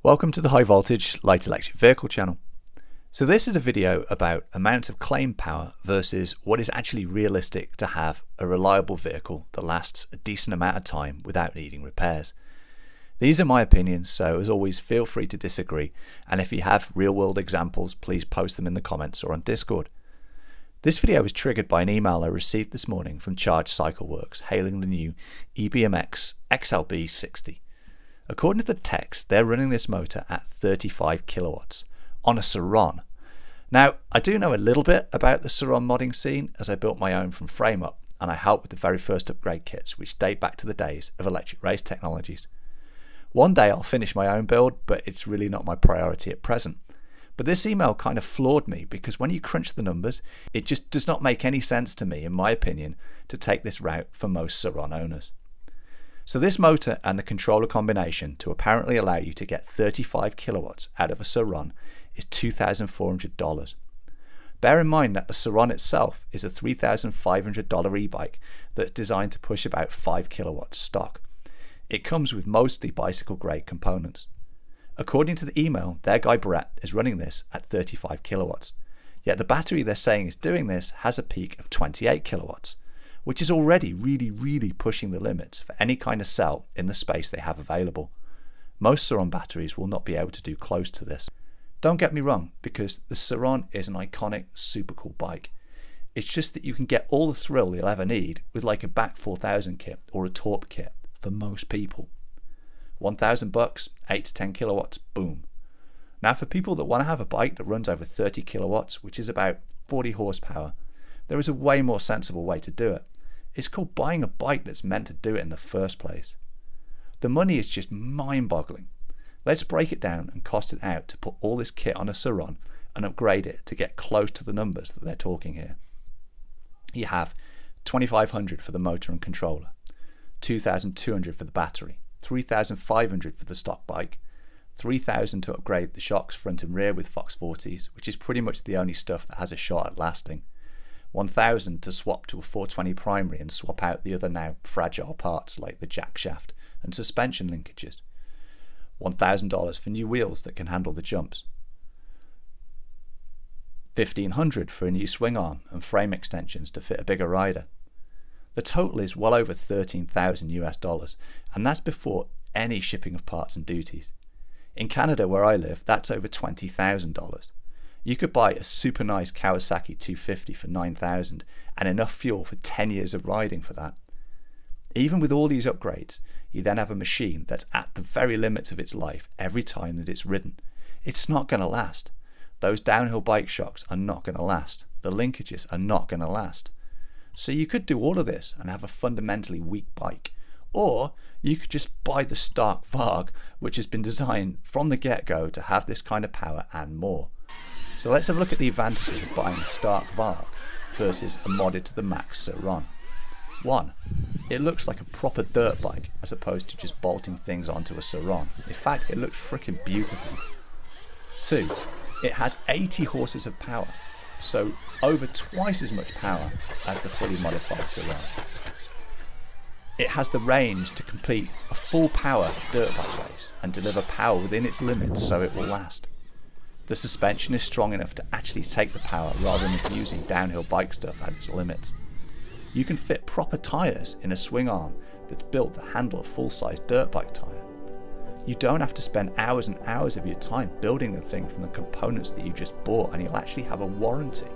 Welcome to the High Voltage Light Electric Vehicle channel. So this is a video about amount of claim power versus what is actually realistic to have a reliable vehicle that lasts a decent amount of time without needing repairs. These are my opinions, so as always feel free to disagree, and if you have real world examples please post them in the comments or on Discord. This video was triggered by an email I received this morning from Charge Cycle Works hailing the new EBMX XLB 60. According to the text, they're running this motor at 35 kilowatts on a Sur Ron. Now, I do know a little bit about the Sur Ron modding scene as I built my own from frame up, and I helped with the very first upgrade kits which date back to the days of electric race technologies. One day I'll finish my own build, but it's really not my priority at present. But this email kind of floored me because when you crunch the numbers, it just does not make any sense to me, in my opinion, to take this route for most Sur Ron owners. So this motor and the controller combination to apparently allow you to get 35 kilowatts out of a Sur Ron is $2,400. Bear in mind that the Sur Ron itself is a $3,500 e-bike that's designed to push about 5 kilowatts stock. It comes with mostly bicycle grade components. According to the email, their guy Brett is running this at 35 kilowatts, yet the battery they're saying is doing this has a peak of 28 kilowatts. Which is already really pushing the limits for any kind of cell in the space they have available. Most Sur Ron batteries will not be able to do close to this. Don't get me wrong, because the Sur Ron is an iconic, super cool bike. It's just that you can get all the thrill you'll ever need with like a BAC 4000 kit or a Torp kit for most people. $1,000, 8 to 10 kilowatts, boom. Now for people that want to have a bike that runs over 30 kilowatts, which is about 40 horsepower, there is a way more sensible way to do it. It's called buying a bike that's meant to do it in the first place. The money is just mind-boggling. Let's break it down and cost it out to put all this kit on a Sur Ron and upgrade it to get close to the numbers that they're talking here. You have $2,500 for the motor and controller, $2,200 for the battery, $3,500 for the stock bike, $3,000 to upgrade the shocks front and rear with Fox 40s, which is pretty much the only stuff that has a shot at lasting, $1,000 to swap to a 420 primary and swap out the other now fragile parts like the jack shaft and suspension linkages, $1,000 for new wheels that can handle the jumps, $1,500 for a new swing arm and frame extensions to fit a bigger rider. The total is well over $13,000 US, and that's before any shipping of parts and duties. In Canada where I live, that's over $20,000. You could buy a super nice Kawasaki 250 for $9,000 and enough fuel for 10 years of riding for that. Even with all these upgrades, you then have a machine that's at the very limits of its life every time that it's ridden. It's not going to last. Those downhill bike shocks are not going to last. The linkages are not going to last. So you could do all of this and have a fundamentally weak bike. Or you could just buy the Starc Varg, which has been designed from the get-go to have this kind of power and more. So let's have a look at the advantages of buying a Starc Varg versus a modded to the max Sur Ron. 1. It looks like a proper dirt bike as opposed to just bolting things onto a Sur Ron. In fact, it looks freaking beautiful. 2. It has 80 horses of power, so over twice as much power as the fully modified Sur Ron. It has the range to complete a full power dirt bike race and deliver power within its limits so it will last. The suspension is strong enough to actually take the power rather than abusing downhill bike stuff at its limits. You can fit proper tyres in a swing arm that's built to handle a full-size dirt bike tyre. You don't have to spend hours and hours of your time building the thing from the components that you just bought, and you'll actually have a warranty.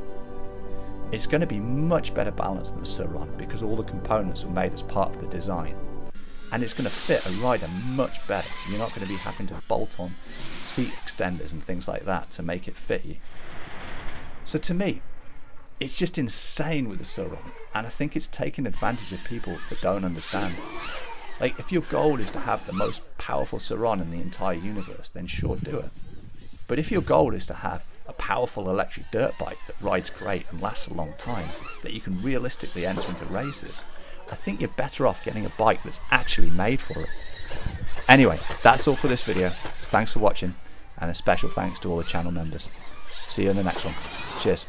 It's going to be much better balanced than the Sur Ron because all the components were made as part of the design. And it's going to fit a rider much better. You're not going to be having to bolt on seat extenders and things like that to make it fit you. So to me, it's just insane with the Sur Ron, and I think it's taking advantage of people that don't understand. Like, if your goal is to have the most powerful Sur Ron in the entire universe, then sure, do it. But if your goal is to have a powerful electric dirt bike that rides great and lasts a long time, that you can realistically enter into races, I think you're better off getting a bike that's actually made for it. Anyway, that's all for this video. Thanks for watching, and a special thanks to all the channel members. See you in the next one. Cheers.